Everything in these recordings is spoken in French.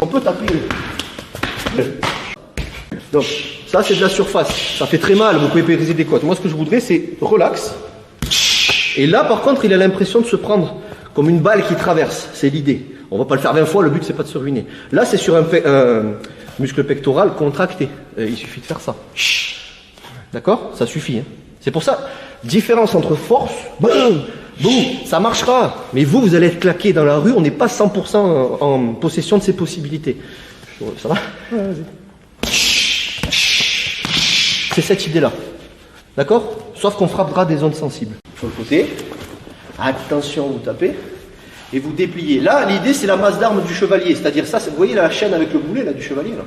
On peut taper. Donc, ça c'est de la surface. Ça fait très mal, vous pouvez briser des côtes. Moi, ce que je voudrais, c'est relax. Et là, par contre, il a l'impression de se prendre comme une balle qui traverse. C'est l'idée. On va pas le faire 20 fois, le but, c'est pas de se ruiner. Là, c'est sur un muscle pectoral contracté. Il suffit de faire ça. D'accord? Ça suffit. Hein. C'est pour ça, différence entre force, boum, boum, ça marchera. Mais vous, vous allez être claqué dans la rue, on n'est pas 100% en possession de ces possibilités. Ça va? C'est cette idée-là. D'accord? Sauf qu'on frappera des zones sensibles. Sur le côté, attention, vous tapez, et vous dépliez. Là, l'idée, c'est la masse d'armes du chevalier. C'est-à-dire ça, vous voyez la chaîne avec le boulet là, du chevalier là.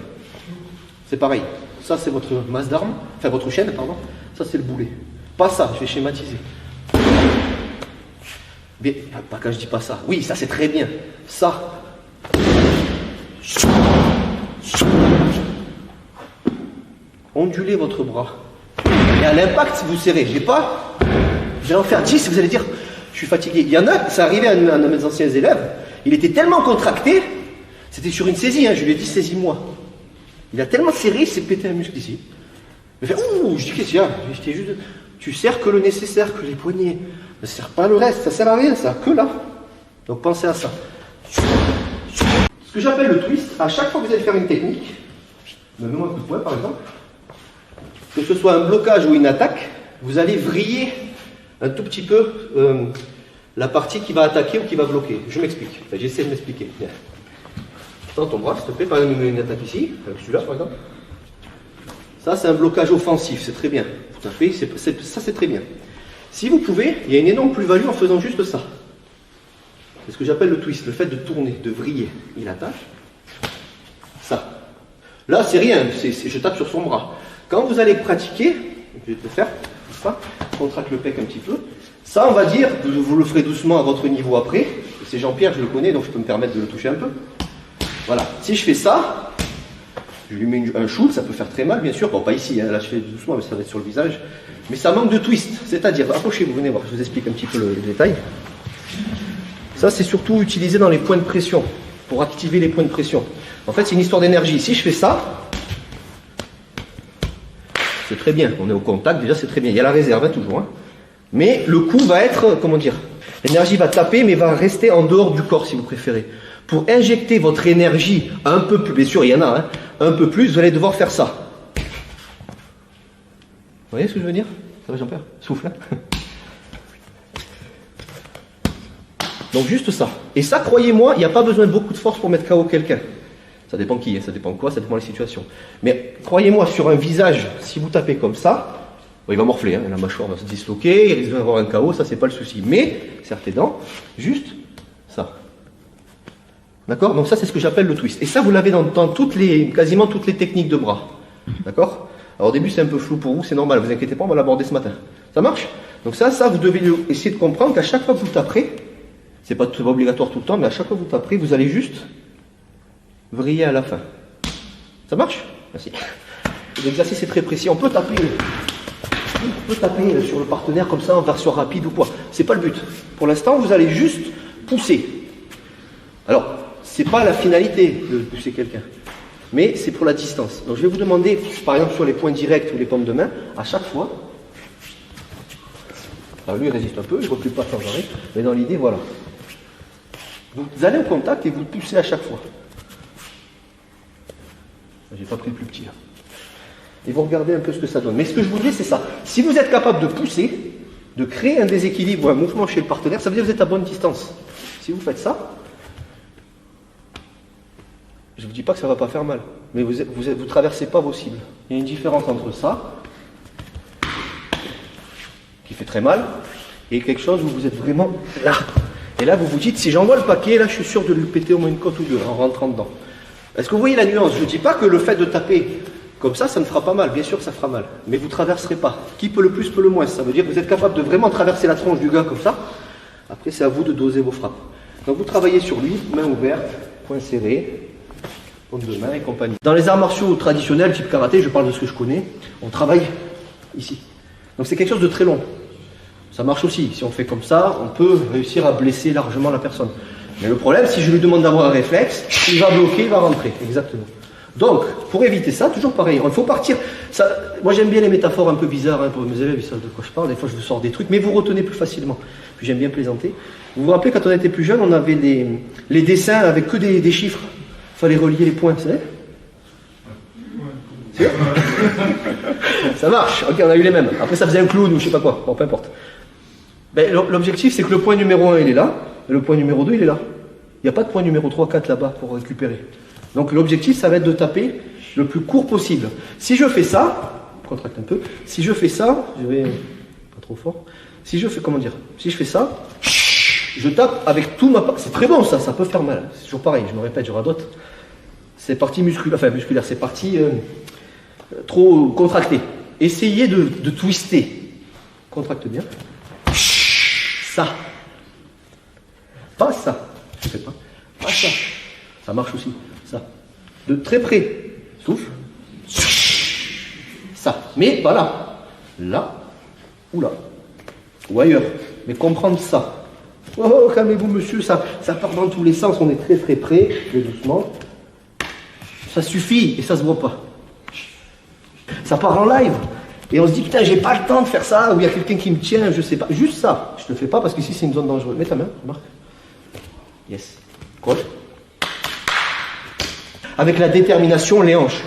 C'est pareil. Ça, c'est votre masse d'armes, enfin votre chaîne, pardon. Ça, c'est le boulet. Pas ça, je vais schématiser. Mais, pas quand je dis pas ça. Oui, ça, c'est très bien. Ça. Ondulez votre bras. Et à l'impact, vous serrez. J'ai pas. Vous allez en faire 10, vous allez dire, je suis fatigué. Il y en a, ça arrivait à un de mes anciens élèves, il était tellement contracté, c'était sur une saisie, hein, je lui ai dit, saisis-moi. Il a tellement serré, il s'est pété un muscle ici. Il fait, ouh, je dis, qu'est-ce qu'il y a? Je dis, juste, tu serres que le nécessaire, que les poignets. Ne serre pas le reste, ça sert à rien, ça, que là. Donc pensez à ça. Ce que j'appelle le twist, à chaque fois que vous allez faire une technique, donnez-moi un coup de poing par exemple, que ce soit un blocage ou une attaque, vous allez vriller un tout petit peu la partie qui va attaquer ou qui va bloquer. Je m'explique. Enfin, j'essaie de m'expliquer. Tends ton bras, s'il te plaît. Par exemple, une attaque ici, avec celui-là, par exemple. Ça, c'est un blocage offensif. C'est très bien. Tout à fait. Ça, c'est très bien. Si vous pouvez, il y a une énorme plus-value en faisant juste ça. C'est ce que j'appelle le twist, le fait de tourner, de vriller. Il attache. Ça. Là, c'est rien. Je tape sur son bras. Quand vous allez pratiquer, je vais te le faire. Ça, contracte le pec un petit peu. Ça, on va dire, vous le ferez doucement à votre niveau après. C'est Jean-Pierre, je le connais, donc je peux me permettre de le toucher un peu. Voilà. Si je fais ça, je lui mets un shoot, ça peut faire très mal, bien sûr. Bon, pas ici, hein. Là je fais doucement, mais ça va être sur le visage. Mais ça manque de twist. C'est-à-dire, approchez-vous, venez voir, je vous explique un petit peu le détail. Ça, c'est surtout utilisé dans les points de pression, pour activer les points de pression. En fait, c'est une histoire d'énergie. Si je fais ça, c'est très bien, on est au contact, déjà c'est très bien. Il y a la réserve, hein, toujours. Hein. Mais le coup va être, comment dire, l'énergie va taper, mais va rester en dehors du corps, si vous préférez. Pour injecter votre énergie un peu plus, bien sûr, il y en a, hein, un peu plus, vous allez devoir faire ça. Vous voyez ce que je veux dire? Ça va, Jean-Pierre? Souffle. Hein. Donc juste ça. Et ça, croyez-moi, il n'y a pas besoin de beaucoup de force pour mettre KO quelqu'un. Ça dépend qui, ça dépend quoi, ça dépend des situations. Mais croyez-moi, sur un visage, si vous tapez comme ça, bon, il va morfler, hein, la mâchoire va se disloquer, il risque d'avoir un KO, ça c'est pas le souci. Mais, serre tes dents, juste ça. D'accord? Donc ça c'est ce que j'appelle le twist. Et ça vous l'avez dans quasiment toutes les techniques de bras. D'accord? Alors au début c'est un peu flou pour vous, c'est normal, vous inquiétez pas, on va l'aborder ce matin. Ça marche? Donc ça vous devez essayer de comprendre qu'à chaque fois que vous taperez, c'est pas obligatoire tout le temps, mais à chaque fois que vous taperez, vous allez juste vriller à la fin. Ça marche? Merci. L'exercice est très précis. On peut taper sur le partenaire comme ça en version rapide ou quoi. C'est pas le but. Pour l'instant, vous allez juste pousser. Alors, c'est pas la finalité de pousser quelqu'un, mais c'est pour la distance. Donc je vais vous demander, par exemple sur les points directs ou les paumes de main, à chaque fois. Alors lui il résiste un peu, il ne recule pas sans arrêt, mais dans l'idée, voilà. Vous allez au contact et vous poussez à chaque fois. J'ai pas pris le plus petit. Hein. Et vous regardez un peu ce que ça donne. Mais ce que je vous dis, c'est ça. Si vous êtes capable de pousser, de créer un déséquilibre ou un mouvement chez le partenaire, ça veut dire que vous êtes à bonne distance. Si vous faites ça, je ne vous dis pas que ça ne va pas faire mal, mais vous ne traversez pas vos cibles. Il y a une différence entre ça, qui fait très mal, et quelque chose où vous êtes vraiment là. Et là, vous vous dites, si j'envoie le paquet, là, je suis sûr de lui péter au moins une côte ou deux en rentrant dedans. Est-ce que vous voyez la nuance? Je ne dis pas que le fait de taper comme ça ne fera pas mal. Bien sûr que ça fera mal. Mais vous ne traverserez pas. Qui peut le plus, peut le moins. Ça veut dire que vous êtes capable de vraiment traverser la tronche du gars comme ça. Après, c'est à vous de doser vos frappes. Donc, vous travaillez sur lui, main ouverte, poing serré, paume de main et compagnie. Dans les arts martiaux traditionnels, type karaté, je parle de ce que je connais, on travaille ici. Donc, c'est quelque chose de très long. Ça marche aussi. Si on fait comme ça, on peut réussir à blesser largement la personne. Mais le problème, si je lui demande d'avoir un réflexe, il va bloquer, il va rentrer. Exactement. Donc, pour éviter ça, toujours pareil, il faut partir. Ça, moi, j'aime bien les métaphores un peu bizarres hein, pour mes élèves, ils savent de quoi je parle. Des fois, je vous sors des trucs, mais vous retenez plus facilement. Puis j'aime bien plaisanter. Vous vous rappelez, quand on était plus jeune, on avait les dessins avec que des chiffres. Il fallait relier les points, vous savez? C'est ça marche. Ok, on a eu les mêmes. Après, ça faisait un clown ou je sais pas quoi. Bon, peu importe. Ben, l'objectif, c'est que le point numéro 1, il est là, et le point numéro 2, il est là. Il n'y a pas de point numéro 3, 4 là-bas pour récupérer. Donc l'objectif, ça va être de taper le plus court possible. Si je fais ça, contracte un peu, si je fais ça, je vais pas trop fort, si je fais, comment dire, si je fais ça, je tape avec tout ma... C'est très bon ça peut faire mal. C'est toujours pareil, je me répète, je radote. C'est partie musculaire, enfin musculaire, c'est partie trop contractée. Essayez de twister. Contracte bien. Ça. Pas ça. Je fais pas. Pas ça. Ça marche aussi. Ça. De très près. Souffle. Ça. Mais pas là. Là. Ou là. Ou ailleurs. Mais comprendre ça. Oh, calmez-vous, monsieur. Ça part dans tous les sens. On est très très près. Très doucement. Ça suffit. Et ça se voit pas. Ça part en live. Et on se dit, putain, j'ai pas le temps de faire ça, ou il y a quelqu'un qui me tient, je sais pas. Juste ça. Je te fais pas parce qu'ici c'est une zone dangereuse. Mets ta main, Marc. Yes. Quoi? Avec la détermination, les hanches.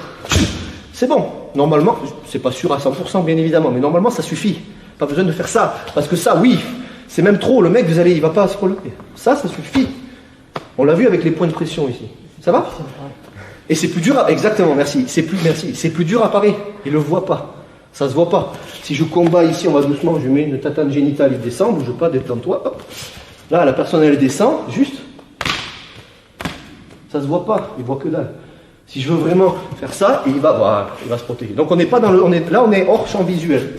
C'est bon. Normalement, c'est pas sûr à 100%, bien évidemment, mais normalement ça suffit. Pas besoin de faire ça. Parce que ça, oui, c'est même trop. Le mec, vous allez, il va pas se relever. Ça suffit. On l'a vu avec les points de pression ici. Ça va? Et c'est plus dur à... Exactement, merci. C'est plus dur à parer. Il le voit pas. Ça se voit pas. Si je combats ici, on va doucement, je mets une tatane génitale, il descend, bouge pas, détends-toi. Hop. Là, la personne, elle descend, juste. Ça se voit pas, il voit que dalle. Si je veux vraiment faire ça, il va, voilà, il va se protéger. Donc on n'est pas dans le, là, on est hors champ visuel.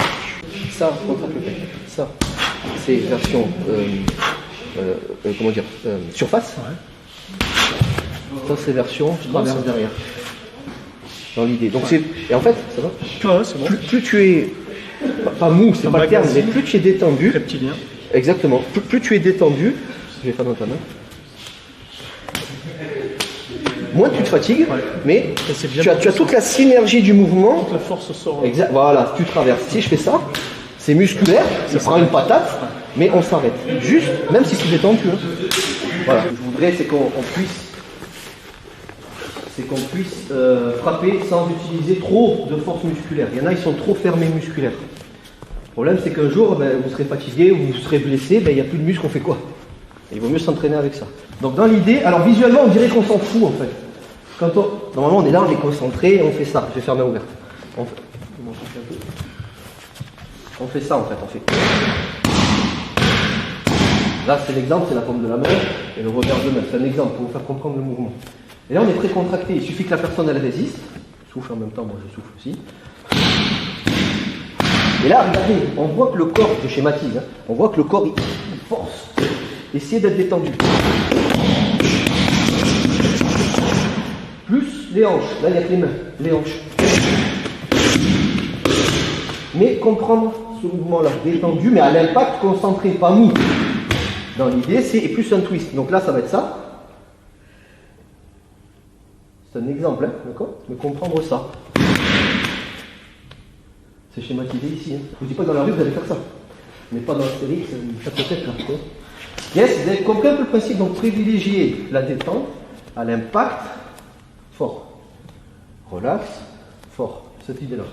Ça, contracte le pec. Ça, c'est version, comment dire, surface. Ça, c'est version, je traverse derrière. Dans l'idée. Donc c'est. Et en fait, ça va? Ouais, c'est bon. Plus tu es. Pas mou, c'est pas le terme, mais plus tu es détendu. Reptilien. Exactement. Plus tu es détendu. Je vais faire dans ta main. Moins tu te fatigues, ouais. Mais tu as toute la synergie du mouvement. Toute la force sort. Exact. Voilà, tu traverses. Si je fais ça, c'est musculaire, ça prend une patate, mais on s'arrête. Juste, même si c'est détendu. Hein. Voilà. Je voudrais, c'est qu'on puisse frapper sans utiliser trop de force musculaire. Il y en a, ils sont trop fermés musculaires. Le problème, c'est qu'un jour, vous serez fatigué ou vous serez blessé, il n'y a plus de muscle, on fait quoi? Il vaut mieux s'entraîner avec ça. Donc dans l'idée, alors visuellement, on dirait qu'on s'en fout en fait. Normalement, on est là, on est concentré, on fait ça. Je vais faire main ouverte. On fait ça en fait, on fait. Là, c'est l'exemple, c'est la paume de la main et le revers de main. C'est un exemple pour vous faire comprendre le mouvement. Et là, on est précontracté. Il suffit que la personne, elle résiste. Souffle en même temps, moi je souffle aussi. Et là, regardez, on voit que le corps, je schématise, hein, on voit que le corps, il force. Essayez d'être détendu. Plus les hanches. Là, il n'y a que les mains. Les hanches. Mais comprendre ce mouvement-là, détendu, mais à l'impact concentré, pas mou. Dans l'idée, c'est plus un twist. Donc là, ça va être ça. C'est un exemple, hein, d'accord? Mais comprendre ça. C'est schématisé ici. Hein. Je ne dis pas dans la rue, vous allez faire ça. Mais pas dans la série, ça peut être là. Yes, vous avez compris un peu le principe. Donc privilégier la détente à l'impact fort. Relax, fort. Cette idée-là.